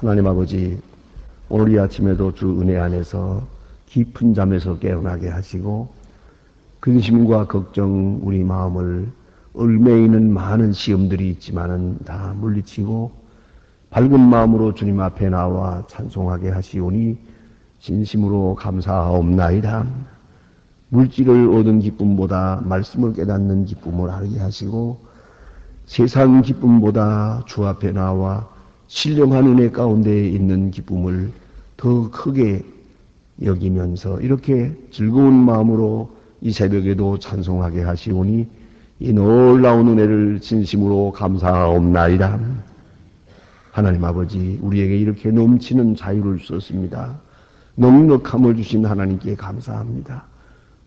하나님 아버지, 오늘 이 아침에도 주 은혜 안에서 깊은 잠에서 깨어나게 하시고 근심과 걱정 우리 마음을 얽매이는 많은 시험들이 있지만은 다 물리치고 밝은 마음으로 주님 앞에 나와 찬송하게 하시오니 진심으로 감사하옵나이다. 물질을 얻은 기쁨보다 말씀을 깨닫는 기쁨을 알게 하시고 세상 기쁨보다 주 앞에 나와 신령한 은혜 가운데 있는 기쁨을 더 크게 여기면서 이렇게 즐거운 마음으로 이 새벽에도 찬송하게 하시오니 이 놀라운 은혜를 진심으로 감사하옵나이다. 하나님 아버지, 우리에게 이렇게 넘치는 자유를 주셨습니다. 넉넉함을 주신 하나님께 감사합니다.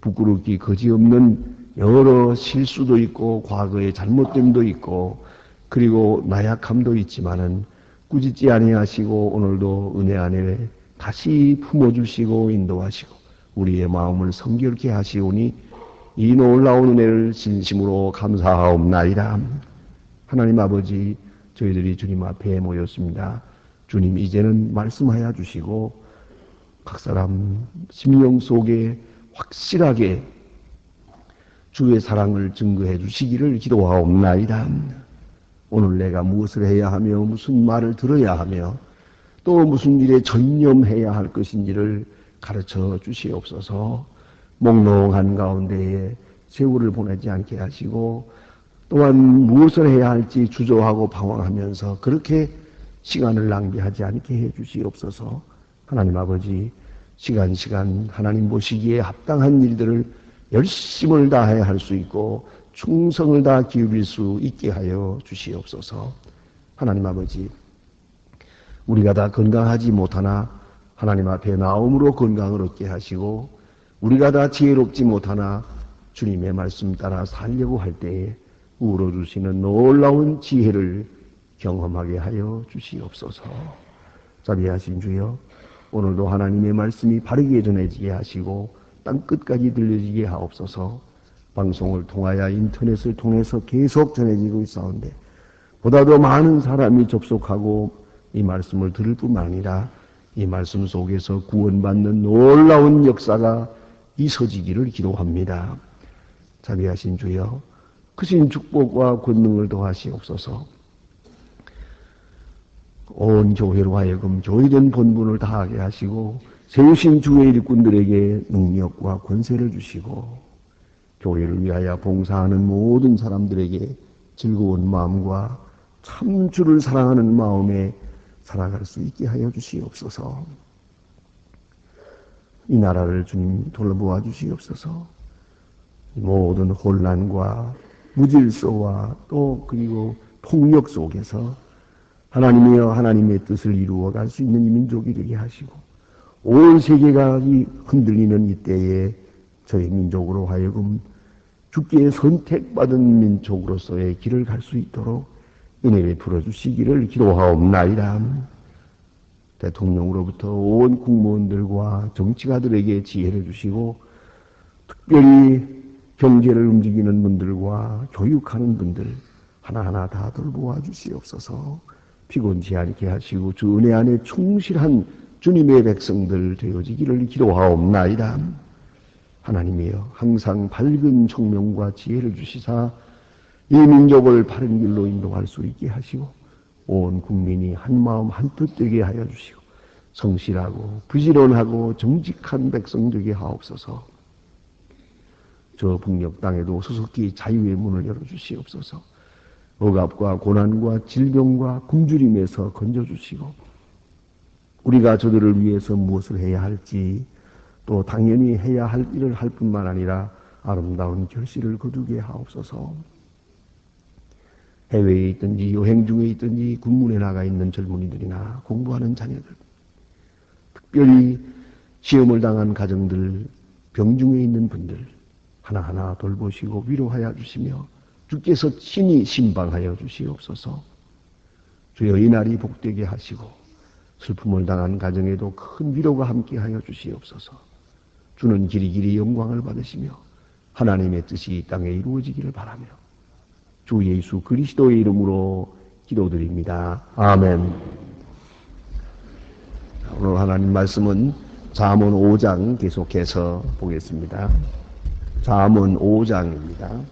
부끄럽기 거지없는 여러 실수도 있고 과거의 잘못됨도 있고 그리고 나약함도 있지만은 꾸짖지 아니하시고 오늘도 은혜 안에 다시 품어주시고 인도하시고 우리의 마음을 성결케 하시오니 이 놀라운 은혜를 진심으로 감사하옵나이다. 하나님 아버지, 저희들이 주님 앞에 모였습니다. 주님, 이제는 말씀하여 주시고 각 사람 심령 속에 확실하게 주의 사랑을 증거해 주시기를 기도하옵나이다. 오늘 내가 무엇을 해야 하며 무슨 말을 들어야 하며 또 무슨 일에 전념해야 할 것인지를 가르쳐 주시옵소서. 몽롱한 가운데에 세월을 보내지 않게 하시고 또한 무엇을 해야 할지 주저하고 방황하면서 그렇게 시간을 낭비하지 않게 해 주시옵소서. 하나님 아버지, 시간 하나님 보시기에 합당한 일들을 열심을 다해 할 수 있고 충성을 다 기울일 수 있게 하여 주시옵소서. 하나님 아버지, 우리가 다 건강하지 못하나 하나님 앞에 나옴으로 건강을 얻게 하시고 우리가 다 지혜롭지 못하나 주님의 말씀 따라 살려고 할 때에 우러주시는 놀라운 지혜를 경험하게 하여 주시옵소서. 자비하신 주여, 오늘도 하나님의 말씀이 바르게 전해지게 하시고 땅끝까지 들려지게 하옵소서. 방송을 통하여 인터넷을 통해서 계속 전해지고 있사온데 보다 더 많은 사람이 접속하고 이 말씀을 들을 뿐만 아니라 이 말씀 속에서 구원받는 놀라운 역사가 있어지기를 기도합니다. 자비하신 주여, 크신 축복과 권능을 더하시옵소서. 온 교회로 하여금 교회된 본분을 다하게 하시고 세우신 주의 일꾼들에게 능력과 권세를 주시고 교회를 위하여 봉사하는 모든 사람들에게 즐거운 마음과 참 주를 사랑하는 마음에 살아갈 수 있게 하여 주시옵소서. 이 나라를 주님 돌보아 주시옵소서. 모든 혼란과 무질서와 또 그리고 폭력 속에서 하나님이여 하나님의 뜻을 이루어갈 수 있는 이 민족이 되게 하시고 온 세계가 흔들리는 이때에 저희 민족으로 하여금 주께 선택받은 민족으로서의 길을 갈 수 있도록 은혜를 풀어주시기를 기도하옵나이다. 대통령으로부터 온 국무원들과 정치가들에게 지혜를 주시고 특별히 경제를 움직이는 분들과 교육하는 분들 하나하나 다 돌보아 주시옵소서. 피곤치 않게 하시고 주 은혜 안에 충실한 주님의 백성들 되어지기를 기도하옵나이다. 하나님이여, 항상 밝은 총명과 지혜를 주시사 이 민족을 바른 길로 인도할 수 있게 하시고 온 국민이 한마음 한뜻 되게 하여 주시고 성실하고 부지런하고 정직한 백성 되게 하옵소서. 저 북녘 땅에도 수수께 자유의 문을 열어주시옵소서. 억압과 고난과 질병과 굶주림에서 건져주시고 우리가 저들을 위해서 무엇을 해야 할지 또 당연히 해야 할 일을 할 뿐만 아니라 아름다운 결실을 거두게 하옵소서. 해외에 있든지 여행 중에 있든지 군문에 나가 있는 젊은이들이나 공부하는 자녀들, 특별히 시험을 당한 가정들, 병중에 있는 분들 하나하나 돌보시고 위로하여 주시며 주께서 친히 신방하여 주시옵소서. 주여, 이 날이 복되게 하시고 슬픔을 당한 가정에도 큰 위로가 함께하여 주시옵소서. 주는 길이길이 영광을 받으시며 하나님의 뜻이 이 땅에 이루어지기를 바라며 주 예수 그리스도의 이름으로 기도드립니다. 아멘. 오늘 하나님 말씀은 잠언 5장 계속해서 보겠습니다. 잠언 5장입니다.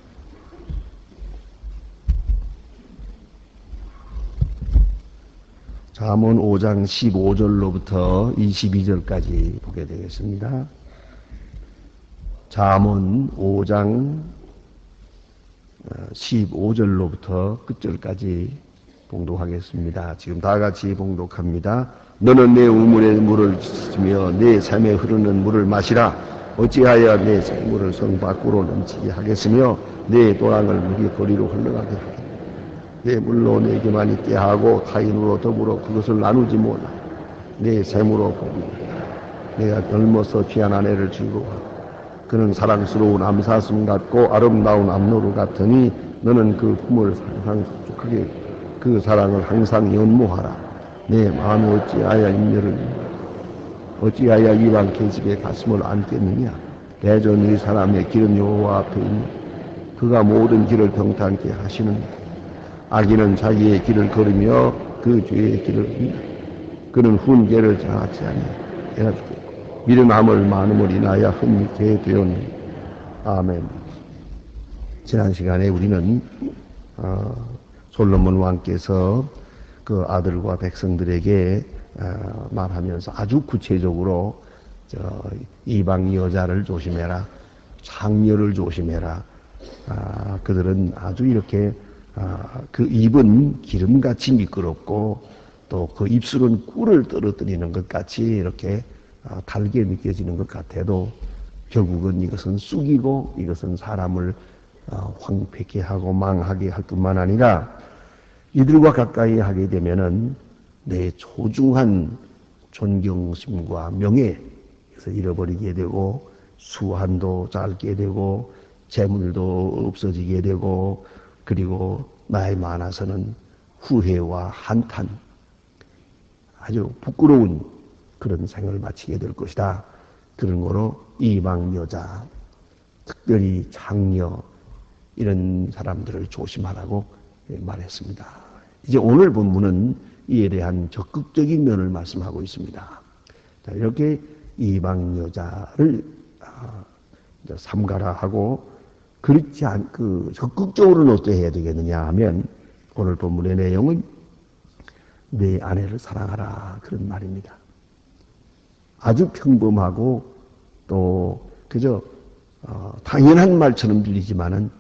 잠언 5장 15절로부터 22절까지 보게 되겠습니다. 잠언 5장 15절로부터 끝절까지 봉독하겠습니다. 지금 다 같이 봉독합니다. 너는 내 우물에 물을 주며 내 샘에 흐르는 물을 마시라. 어찌하여 내 샘물을 성 밖으로 넘치게 하겠으며 내 도랑을 물이 거리로 흘러가게 하겠느냐. 내 물로 내게만 있게 하고 타인으로 더불어 그것을 나누지 못하라. 내 샘으로 버리라. 내가 젊어서 귀한 아내를 즐거워하고 그는 사랑스러운 암사슴 같고 아름다운 암노루 같으니 너는 그 품을 항상 크게 그 사랑을 항상 연모하라. 내 마음이 어찌하여 이방 계집의 가슴을 안겠느냐. 대전 이 사람의 길은 여호와 앞에 있니 그가 모든 길을 평탄케 하시는 악인은 자기의 길을 걸으며 그 죄의 길을 잇나. 그는 훈계를 자하지 아니하고 미련함을 많음을 인하여 흠있게 되었니. 아멘. 지난 시간에 우리는 솔로몬 왕께서 그 아들과 백성들에게 말하면서 아주 구체적으로 이방 여자를 조심해라, 창녀를 조심해라. 그들은 아주 이렇게 그 입은 기름같이 미끄럽고 또 그 입술은 꿀을 떨어뜨리는 것 같이 이렇게 달게 느껴지는 것 같아도 결국은 이것은 쑥이고 이것은 사람을 황폐케 하고 망하게 할 뿐만 아니라 이들과 가까이 하게 되면은 내 소중한 존경심과 명예에서 잃어버리게 되고 수한도 짧게 되고 재물도 없어지게 되고 그리고 나이 많아서는 후회와 한탄 아주 부끄러운 그런 생을 마치게 될 것이다. 그런 거로 이방 여자 특별히 창녀 이런 사람들을 조심하라고 말했습니다. 이제 오늘 본문은 이에 대한 적극적인 면을 말씀하고 있습니다. 자, 이렇게 이방 여자를 삼가라 하고 그렇지 적극적으로는 어떻게 해야 되겠느냐 하면 오늘 본문의 내용은 내 아내를 사랑하라 그런 말입니다. 아주 평범하고 또 그저 당연한 말처럼 들리지만은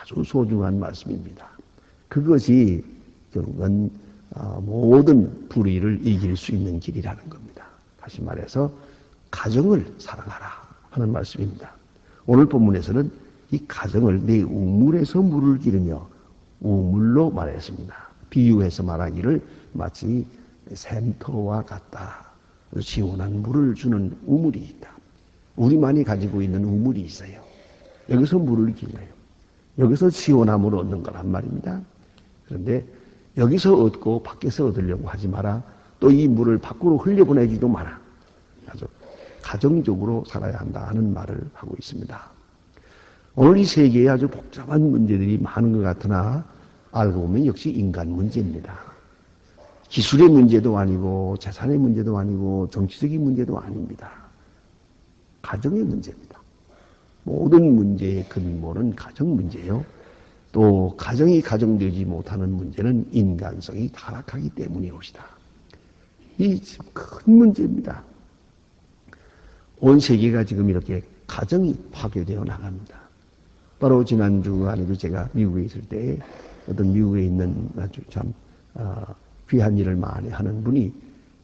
아주 소중한 말씀입니다. 그것이 결국은 모든 불의를 이길 수 있는 길이라는 겁니다. 다시 말해서 가정을 사랑하라 하는 말씀입니다. 오늘 본문에서는 이 가정을 내 우물에서 물을 기르며 우물로 말했습니다. 비유해서 말하기를 마치 샘터와 같다. 시원한 물을 주는 우물이 있다. 우리만이 가지고 있는 우물이 있어요. 여기서 물을 길러요. 여기서 시원함을 얻는 거란 말입니다. 그런데 여기서 얻고 밖에서 얻으려고 하지 마라. 또 이 물을 밖으로 흘려보내지도 마라. 아주 가정적으로 살아야 한다 하는 말을 하고 있습니다. 오늘 이 세계에 아주 복잡한 문제들이 많은 것 같으나 알고 보면 역시 인간 문제입니다. 기술의 문제도 아니고 재산의 문제도 아니고 정치적인 문제도 아닙니다. 가정의 문제입니다. 모든 문제의 근본은 가정 문제예요. 또 가정이 가정되지 못하는 문제는 인간성이 타락하기 때문일 것이다. 이 큰 문제입니다. 온 세계가 지금 이렇게 가정이 파괴되어 나갑니다. 바로 지난주 아니고 제가 미국에 있을 때 어떤 미국에 있는 아주 참 귀한 일을 많이 하는 분이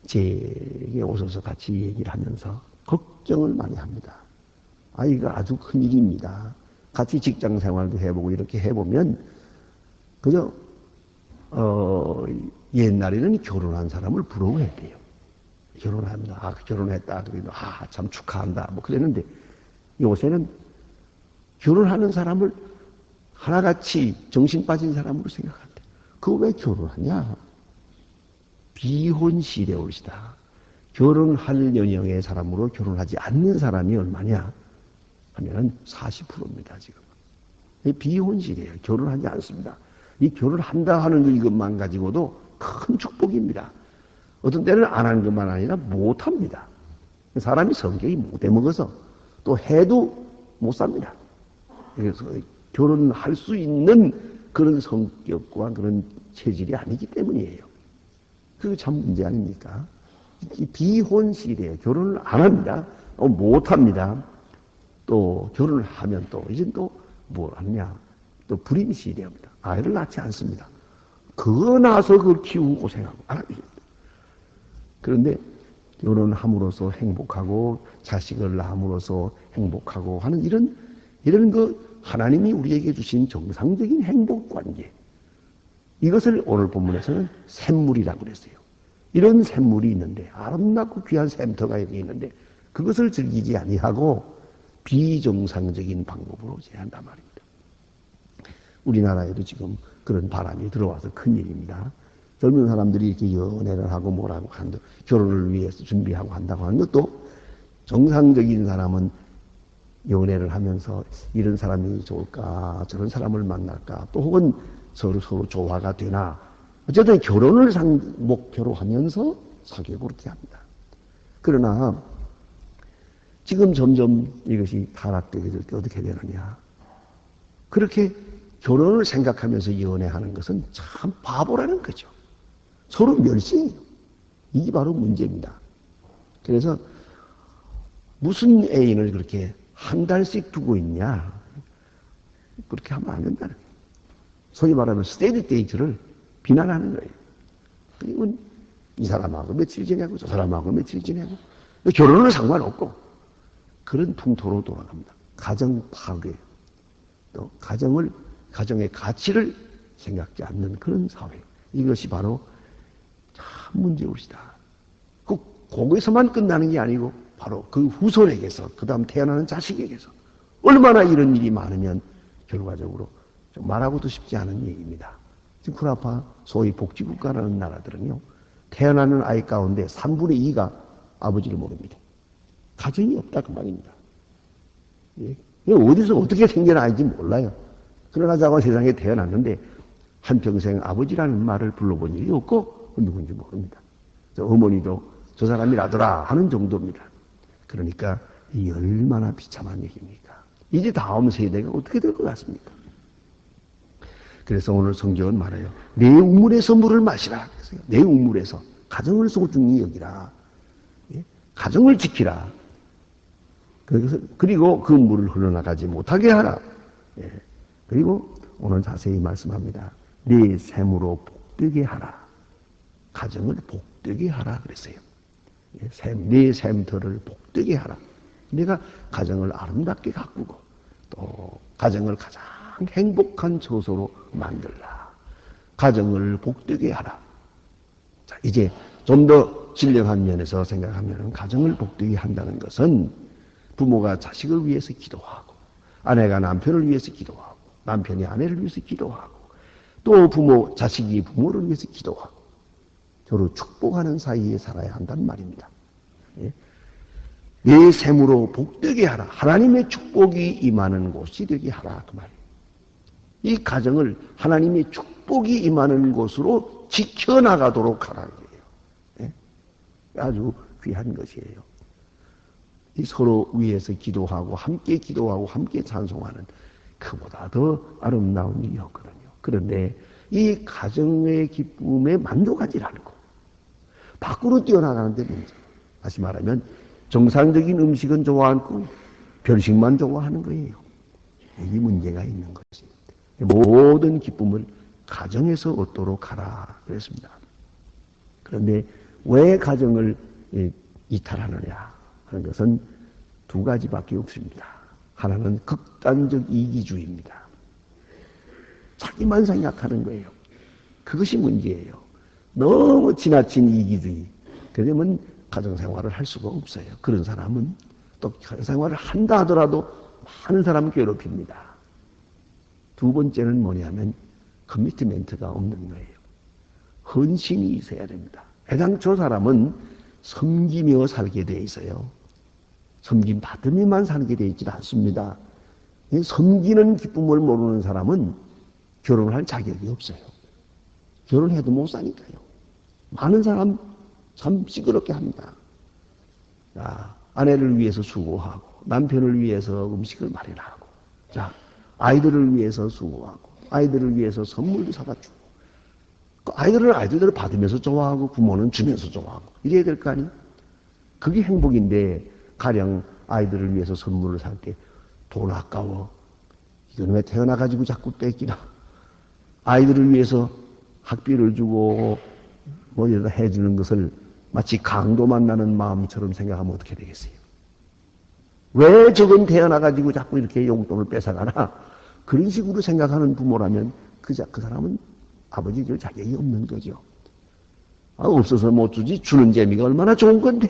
제게 오셔서 같이 얘기를 하면서 걱정을 많이 합니다. 이거 아주 큰 일입니다. 같이 직장 생활도 해보고 이렇게 해보면 그저 옛날에는 결혼한 사람을 부러워했대요. 결혼합니다. 결혼했다. 그래도 참 축하한다. 뭐 그랬는데 요새는 결혼하는 사람을 하나같이 정신 빠진 사람으로 생각한대. 그거 왜 결혼하냐? 비혼 시대에 올시다. 결혼할 연령의 사람으로 결혼하지 않는 사람이 얼마냐? 하면은 40%입니다, 지금. 비혼 시대예요. 결혼하지 않습니다. 이 결혼한다 하는 이것만 가지고도 큰 축복입니다. 어떤 때는 안 하는 것만 아니라 못합니다. 사람이 성격이 못돼 먹어서 또 해도 못 삽니다. 그래서 결혼할 수 있는 그런 성격과 그런 체질이 아니기 때문이에요. 그게 참 문제 아닙니까? 비혼시대에 결혼을 안 합니다. 못합니다. 또 결혼을 하면 또 이제 또 뭘 하느냐, 또 불임시대입니다. 아이를 낳지 않습니다. 그거 낳아서 그걸 키우고 고생하고 안 합니다. 그런데 결혼을 함으로써 행복하고 자식을 낳음으로써 행복하고 하는 이런 그 하나님이 우리에게 주신 정상적인 행복 관계, 이것을 오늘 본문에서는 샘물이라고 그랬어요. 이런 샘물이 있는데, 아름답고 귀한 샘터가 여기 있는데 그것을 즐기지 아니하고 비정상적인 방법으로 제한단 말입니다. 우리나라에도 지금 그런 바람이 들어와서 큰일입니다. 젊은 사람들이 이렇게 연애를 하고 뭐라고 하는데, 결혼을 위해서 준비하고 한다고 하는 것도, 정상적인 사람은 연애를 하면서 이런 사람이 좋을까, 저런 사람을 만날까, 또 혹은 서로 조화가 되나, 어쨌든 결혼을 목표로 하면서 사귀고 그렇게 합니다. 그러나 지금 점점 이것이 타락되게 될 때 어떻게 되느냐. 그렇게 결혼을 생각하면서 연애하는 것은 참 바보라는 거죠. 서로 멸시해요. 이게 바로 문제입니다. 그래서 무슨 애인을 그렇게 한 달씩 두고 있냐. 그렇게 하면 안 된다는 거예요. 소위 말하면 스테디 데이트를 비난하는 거예요. 이건 이 사람하고 며칠 지내고 저 사람하고 며칠 지내고 결혼은 상관없고 그런 풍토로 돌아갑니다. 가정 파괴, 또 가정의 가치를 생각지 않는 그런 사회. 이것이 바로 참 문제올시다. 거기서만 끝나는 게 아니고 바로 그 후손에게서, 그 다음 태어나는 자식에게서 얼마나 이런 일이 많으면 결과적으로 좀 말하고도 싶지 않은 얘기입니다. 지금 쿠라파 소위 복지국가라는 나라들은요, 태어나는 아이 가운데 3분의 2가 아버지를 모릅니다. 가정이 없다 그 말입니다. 예? 어디서 어떻게 생겨나는지 몰라요. 그러나 자고 세상에 태어났는데 한평생 아버지라는 말을 불러본 일이 없고 누군지 모릅니다. 어머니도 저 사람이라더라 하는 정도입니다. 그러니까 이 얼마나 비참한 얘기입니까? 이제 다음 세대가 어떻게 될 것 같습니까? 그래서 오늘 성경은 말해요. 내 우물에서 물을 마시라. 그랬어요. 내 우물에서 가정을 소중히 여기라. 예? 가정을 지키라. 그리고 그 물을 흘러나가지 못하게 하라. 예. 그리고 오늘 자세히 말씀합니다. 내 샘으로 복되게 하라. 가정을 복되게 하라 그랬어요. 예. 내 샘터를 복되게 하라. 내가 가정을 아름답게 가꾸고 또 가정을 가장 행복한 처소로 만들라. 가정을 복되게 하라. 자, 이제 좀 더 진령한 면에서 생각하면 가정을 복되게 한다는 것은 부모가 자식을 위해서 기도하고 아내가 남편을 위해서 기도하고 남편이 아내를 위해서 기도하고 또 자식이 부모를 위해서 기도하고 서로 축복하는 사이에 살아야 한다는 말입니다. 예? 내 샘으로 복되게 하라. 하나님의 축복이 임하는 곳이 되게 하라. 그 말이에요. 이 가정을 하나님의 축복이 임하는 곳으로 지켜나가도록 하라는 거예요. 예? 아주 귀한 것이에요. 이 서로 위해서 기도하고 함께 찬송하는 그보다 더 아름다운 일이 없거든요. 그런데 이 가정의 기쁨에 만족하지 않고 밖으로 뛰어나가는데 문제. 다시 말하면 정상적인 음식은 좋아하고 별식만 좋아하는 거예요. 이 문제가 있는 것입니다. 모든 기쁨을 가정에서 얻도록 하라 그랬습니다. 그런데 왜 가정을 이탈하느냐 하는 것은 두 가지밖에 없습니다. 하나는 극단적 이기주의입니다. 자기만 생각하는 거예요. 그것이 문제예요. 너무 지나친 이기주의. 그러면 가정생활을 할 수가 없어요. 그런 사람은 또 가정생활을 한다 하더라도 많은 사람을 괴롭힙니다. 두 번째는 뭐냐면 커미트멘트가 없는 거예요. 헌신이 있어야 됩니다. 애당초 사람은 섬기며 살게 돼 있어요. 섬김 받으면만 살게 돼 있지 않습니다. 섬기는 기쁨을 모르는 사람은 결혼할 자격이 없어요. 결혼해도 못 사니까요. 많은 사람 참 시끄럽게 합니다. 자, 아내를 위해서 수고하고, 남편을 위해서 음식을 마련하고, 자, 아이들을 위해서 수고하고, 아이들을 위해서 선물도 사다 주고, 아이들은 아이들대로 받으면서 좋아하고, 부모는 주면서 좋아하고, 이래야 될 거 아니에요? 그게 행복인데, 가령 아이들을 위해서 선물을 살 때, 돈 아까워. 이건 왜 태어나가지고 자꾸 뺏기나? 아이들을 위해서 학비를 주고, 뭐, 이러다 해주는 것을 마치 강도만 나는 마음처럼 생각하면 어떻게 되겠어요? 왜 저건 태어나가지고 자꾸 이렇게 용돈을 뺏어가나? 그런 식으로 생각하는 부모라면 그 사람은 아버지들 자격이 없는 거죠. 아, 없어서 못 주지 주는 재미가 얼마나 좋은 건데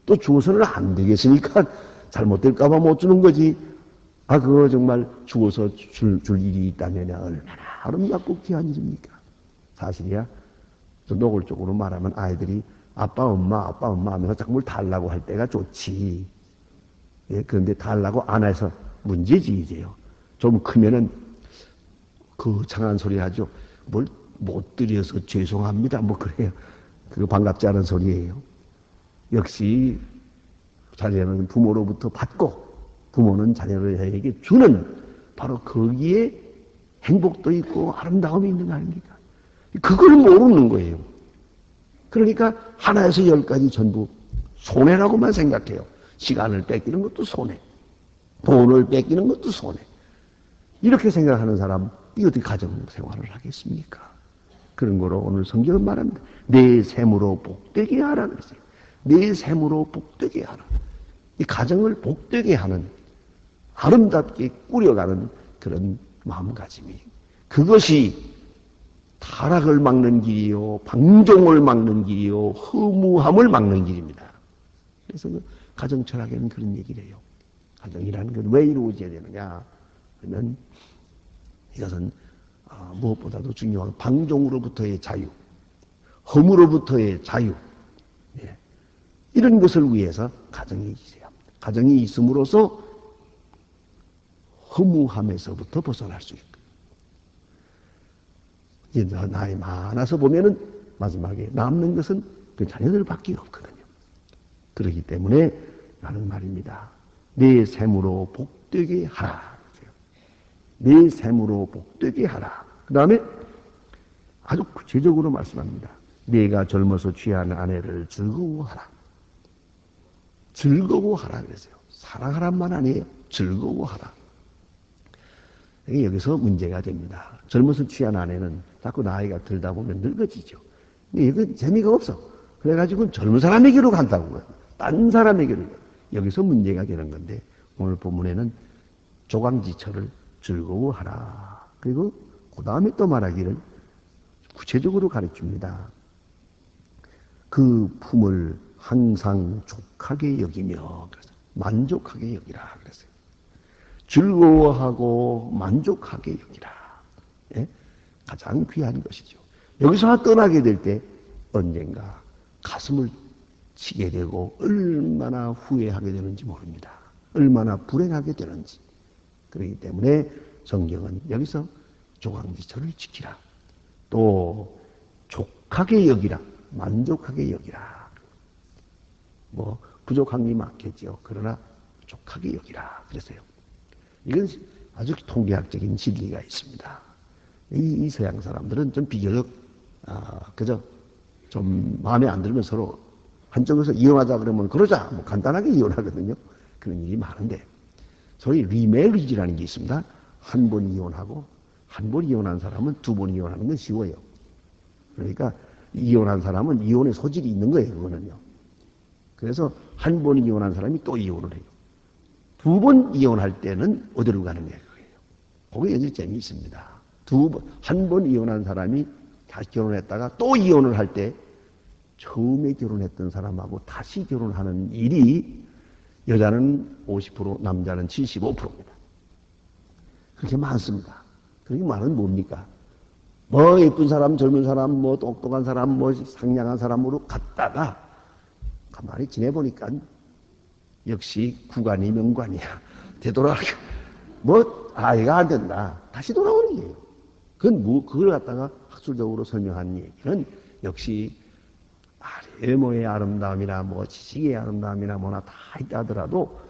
또 주어서는 안 되겠으니까 잘못될까봐 못 주는 거지. 아, 그거 정말 주어서 줄 일이 있다면 얼마나 아름답고 귀한 일입니까? 사실이야. 또 노골적으로 말하면 아이들이 아빠 엄마 하면서 자꾸 뭘 달라고 할 때가 좋지. 예, 그런데 달라고 안 해서 문제지 이제요. 좀 크면은 거창한 소리 하죠. 뭘 못 드려서 죄송합니다. 뭐 그래요. 그거 반갑지 않은 소리예요. 역시 자녀는 부모로부터 받고 부모는 자녀에게 주는 바로 거기에 행복도 있고 아름다움이 있는 거 아닙니까? 그걸 모르는 거예요. 그러니까 하나에서 열까지 전부 손해라고만 생각해요. 시간을 뺏기는 것도 손해. 돈을 뺏기는 것도 손해. 이렇게 생각하는 사람, 이 어떻게 가정생활을 하겠습니까? 그런 거로 오늘 성경은 말합니다. 내 셈으로 복되게 하라 그랬어요. 내 셈으로 복되게 하라. 이 가정을 복되게 하는, 아름답게 꾸려가는 그런 마음가짐이. 그것이 타락을 막는 길이요, 방종을 막는 길이요, 허무함을 막는 길입니다. 그래서 그 가정 철학에는 그런 얘기를 해요. 가정이라는 건 왜 이루어져야 되느냐 하면 이것은 무엇보다도 중요한 방종으로부터의 자유, 허무로부터의 자유, 예. 이런 것을 위해서 가정이 있어야 합니다. 가정이 있음으로써 허무함에서부터 벗어날 수 있고, 이제 나이 많아서 보면은 마지막에 남는 것은 그 자녀들밖에 없거든요. 그렇기 때문에 하는 말입니다. 내 셈으로 복되게 하라. 내 셈으로 복되게 하라. 그 다음에 아주 구체적으로 말씀합니다. 내가 젊어서 취한 아내를 즐거워하라. 즐거워하라 그랬어요. 사랑하란만 아니에요. 즐거워하라. 여기서 문제가 됩니다. 젊어서 취한 아내는 자꾸 나이가 들다 보면 늙어지죠. 근데 이건 재미가 없어. 그래가지고 젊은 사람에게로 간다고. 딴 사람에게로. 여기서 문제가 되는 건데 오늘 본문에는 조강지처를 즐거워하라. 그리고 그 다음에 또 말하기를 구체적으로 가르칩니다. 그 품을 항상 족하게 여기며 만족하게 여기라 그랬어요. 즐거워하고 만족하게 여기라. 예? 가장 귀한 것이죠. 여기서 떠나게 될 때 언젠가 가슴을 치게 되고 얼마나 후회하게 되는지 모릅니다. 얼마나 불행하게 되는지. 그렇기 때문에 성경은 여기서 조강지처를 지키라. 또 족하게 여기라. 만족하게 여기라. 뭐 부족한 게 많겠죠. 그러나 족하게 여기라 그랬어요. 이건 아주 통계학적인 진리가 있습니다. 이 서양 사람들은 좀 비교적 그저 좀 마음에 안 들면 서로 한쪽에서 이혼하자 그러면 그러자 뭐 간단하게 이혼하거든요. 그런 일이 많은데 소위 리메리지라는 게 있습니다. 한 번 이혼하고 한 번 이혼한 사람은 두 번 이혼하는 건 쉬워요. 그러니까 이혼한 사람은 이혼의 소질이 있는 거예요. 그거는요. 그래서 한 번 이혼한 사람이 또 이혼을 해요. 두 번 이혼할 때는 어디로 가느냐 그거예요. 거기에 이제 재미있습니다. 한 번 이혼한 사람이 다시 결혼했다가 또 이혼을 할 때 처음에 결혼했던 사람하고 다시 결혼하는 일이 여자는 50%, 남자는 75%입니다. 그렇게 많습니다. 그렇게 많은 뭡니까? 뭐 예쁜 사람, 젊은 사람, 뭐 똑똑한 사람, 뭐 상냥한 사람으로 갔다가 가만히 지내보니까 역시 구간이 명관이야. 되돌아가 뭐 아이가 안 된다. 다시 돌아오는 거예요. 그건 그걸 갖다가 학술적으로 설명한 얘기는 역시 외모의 아름다움이나 뭐 지식의 아름다움이나 뭐나 다 있다 하더라도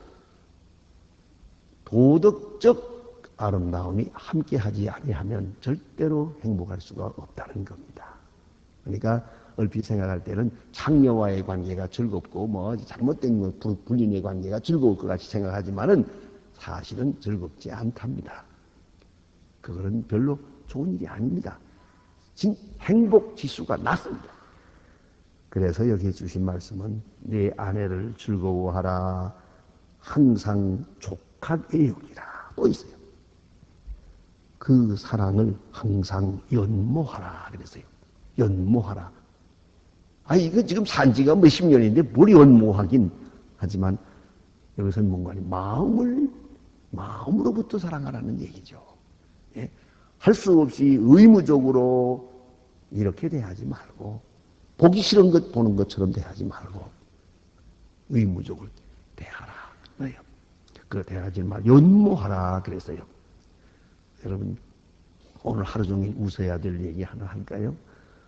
도덕적 아름다움이 함께하지 아니하면 절대로 행복할 수가 없다는 겁니다. 그러니까 얼핏 생각할 때는 장녀와의 관계가 즐겁고 뭐 잘못된 불륜의 관계가 즐거울 것 같이 생각하지만은 사실은 즐겁지 않답니다. 그거는 별로 좋은 일이 아닙니다. 행복 지수가 낮습니다. 그래서 여기에 주신 말씀은 내 아내를 즐거워하라. 항상 족하게 여기라. 또 있어요. 그 사랑을 항상 연모하라. 그랬어요. 연모하라. 이거 지금 산지가 몇십 년인데 뭘 연모하긴 하지만 여기서는 뭔가 마음으로부터 사랑하라는 얘기죠. 예? 할 수 없이 의무적으로 이렇게 대하지 말고 보기 싫은 것 보는 것처럼 대하지 말고 의무적으로 대하라. 그 대하지 말고 연모하라 그랬어요. 여러분 오늘 하루 종일 웃어야 될 얘기 하나 할까요?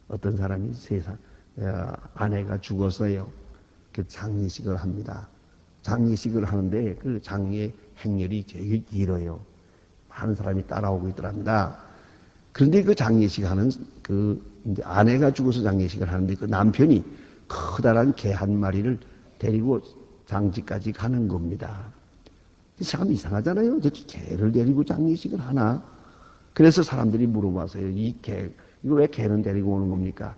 어떤 사람이 아내가 죽었어요. 그 장례식을 합니다. 장례식을 하는데 그 장례 행렬이 되게 길어요. 많은 사람이 따라오고 있더랍니다. 그런데 그 장례식 하는 이제 아내가 죽어서 장례식을 하는데 그 남편이 커다란 개 한 마리를 데리고 장지까지 가는 겁니다. 참 이상하잖아요. 저 개를 데리고 장례식을 하나? 그래서 사람들이 물어봤어요. 이거 왜 개는 데리고 오는 겁니까?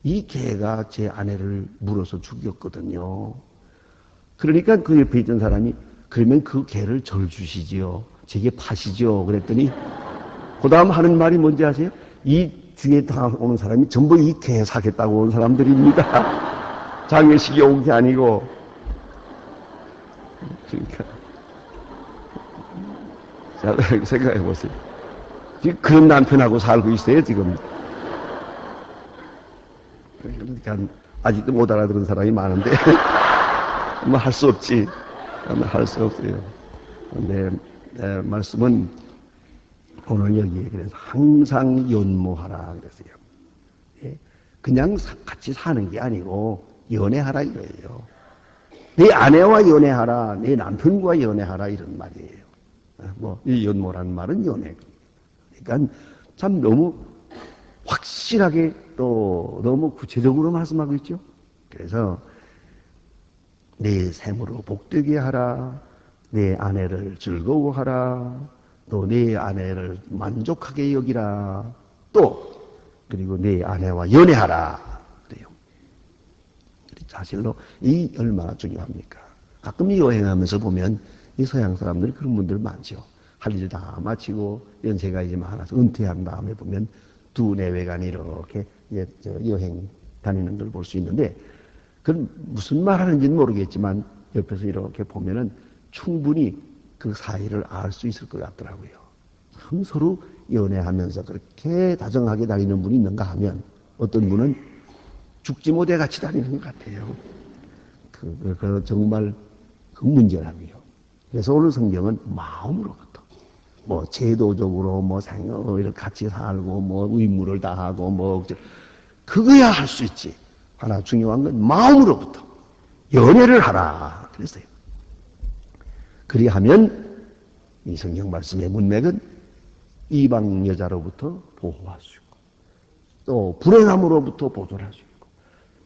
이 개가 제 아내를 물어서 죽였거든요. 그러니까 그 옆에 있던 사람이 그러면 그 개를 절 주시지요. 제게 파시죠. 그랬더니 그 다음 하는 말이 뭔지 아세요? 이 뒤에 다 오는 사람이 전부 이 개 사겠다고 온 사람들입니다. 장례식이 온 게 아니고. 그러니까 자, 생각해 보세요. 지금 그런 남편하고 살고 있어요, 지금. 그러니까 아직도 못 알아들은 사람이 많은데 뭐 할 수 없지. 할 수 없어요. 근데 말씀은 오늘 여기에 그래서 항상 연모하라 그랬어요. 예? 그냥 같이 사는 게 아니고 연애하라 이거예요. 내 아내와 연애하라, 내 남편과 연애하라 이런 말이에요. 이 연모라는 말은 연애. 그러니까 참 너무 확실하게 또 너무 구체적으로 말씀하고 있죠. 그래서 내 생으로 복되게 하라, 내 아내를 즐거워하라, 또 내 아내를 만족하게 여기라, 또 그리고 내 아내와 연애하라. 그래요. 사실로 이 얼마나 중요합니까? 가끔 여행하면서 보면 이 서양 사람들 그런 분들 많죠. 할 일 다 마치고 연세가 이제 많아서 은퇴한 다음에 보면 두 내외간이 이렇게 여행 다니는 걸 볼 수 있는데 그건 무슨 말 하는지는 모르겠지만 옆에서 이렇게 보면은 충분히 그 사이를 알 수 있을 것 같더라고요. 서로 연애하면서 그렇게 다정하게 다니는 분이 있는가 하면 어떤 분은 죽지 못해 같이 다니는 것 같아요. 그 정말 그 문제라고요. 그래서 오늘 성경은 마음으로부터 제도적으로 이렇게 같이 살고 의무를 다하고 그거야 할 수 있지. 하나 중요한 건 마음으로부터 연애를 하라 그랬어요. 그리하면 이 성경 말씀의 문맥은 이방 여자로부터 보호할 수 있고 또 불행함으로부터 보존할 수 있고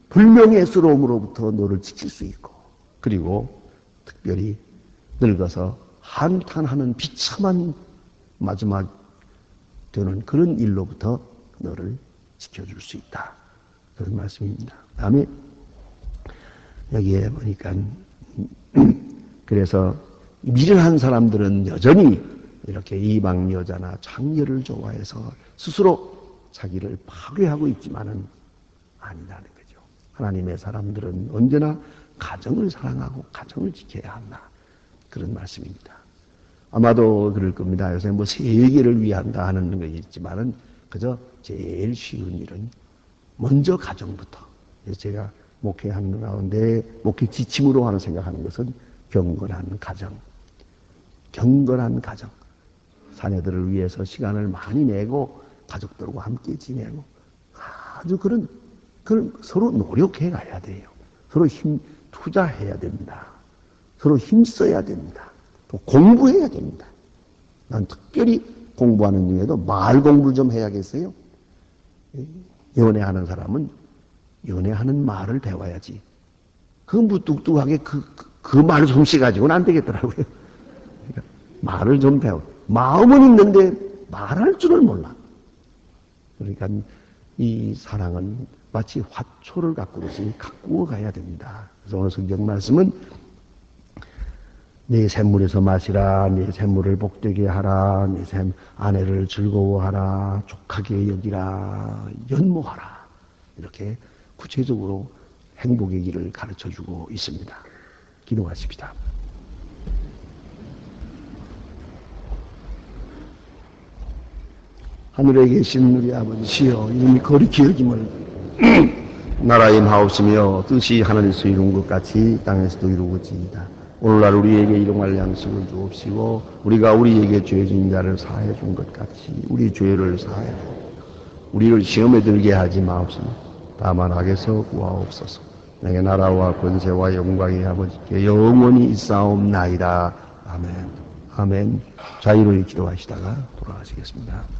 불명예스러움으로부터 너를 지킬 수 있고 그리고 특별히 늙어서 한탄하는 비참한 마지막 되는 그런 일로부터 너를 지켜줄 수 있다. 그런 말씀입니다. 다음에 여기에 보니까 그래서 미련한 사람들은 여전히 이렇게 이방 여자나 장녀를 좋아해서 스스로 자기를 파괴하고 있지만은 아니라는 거죠. 하나님의 사람들은 언제나 가정을 사랑하고 가정을 지켜야 한다. 그런 말씀입니다. 아마도 그럴 겁니다. 요새 세계를 위한다 하는 거 있지만은 그저 제일 쉬운 일은 먼저 가정부터. 제가 목회하는 가운데 목회 지침으로 하는 생각하는 것은 경건한 가정. 경건한 가정. 자녀들을 위해서 시간을 많이 내고 가족들과 함께 지내고 아주 그런 그걸 서로 노력해 가야 돼요. 서로 투자해야 됩니다. 서로 힘써야 됩니다. 또 공부해야 됩니다. 난 특별히 공부하는 중에도 말 공부를 좀 해야겠어요. 연애하는 사람은 연애하는 말을 배워야지. 그 무뚝뚝하게 그 말솜씨 가지고는 안 되겠더라고요. 그러니까 말을 좀 배워. 마음은 있는데 말할 줄을 몰라. 그러니까 이 사랑은 마치 화초를 가꾸듯이 가꾸어 가야 됩니다. 그래서 오늘 성경 말씀은 네 샘물에서 마시라, 네 샘물을 복되게 하라, 네 아내를 즐거워하라, 족하게 여기라, 연모하라. 이렇게 구체적으로 행복의 길을 가르쳐주고 있습니다. 기도하십시다. 하늘에 계신 우리 아버지시여, 이름이 거룩히 여김을 나라의 마옵시며 뜻이 하늘에서 이룬 것 같이 땅에서도 이루어지이다. 오늘날 우리에게 일용할 양식을 주옵시고 우리가 우리에게 죄 지은 자를 사해 준 것 같이 우리 죄를 사해 주옵소서. 우리를 시험에 들게 하지 마옵시며 다만 악에서 구하옵소서. 내게 나라와 권세와 영광이 아버지께 영원히 있사옵나이다. 아멘. 아멘. 자유를 기도하시다가 돌아가시겠습니다.